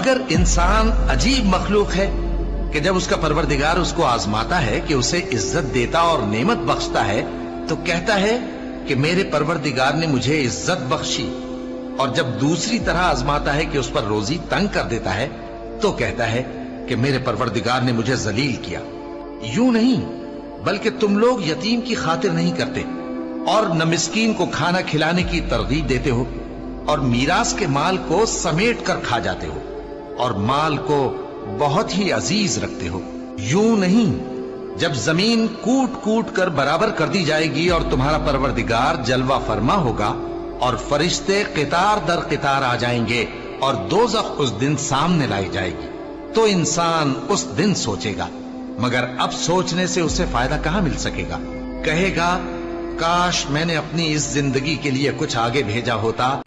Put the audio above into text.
मगर इंसान अजीब मखलूक है कि जब उसका परवरदिगार उसको आजमाता है कि उसे इज्जत देता और नेमत बख्शता है तो कहता है कि मेरे परवरदिगार ने मुझे इज्जत बख्शी, और जब दूसरी तरह आजमाता है कि उस पर रोजी तंग कर देता है तो कहता है कि मेरे परवरदिगार ने मुझे जलील किया। यूं नहीं, बल्कि तुम लोग यतीम की खातिर नहीं करते और न मिस्कीन को खाना खिलाने की तरगीब देते हो, और मीरास के माल को समेट कर खा जाते हो और माल को बहुत ही अजीज रखते हो। यूं नहीं, जब जमीन कूट कूट कर बराबर कर दी जाएगी और तुम्हारा परवरदिगार जलवा फरमा होगा और फरिश्ते कितार दर कितार आ जाएंगे और दोज़ख उस दिन सामने लाई जाएगी, तो इंसान उस दिन सोचेगा, मगर अब सोचने से उसे फायदा कहां मिल सकेगा। कहेगा, काश मैंने अपनी इस जिंदगी के लिए कुछ आगे भेजा होता।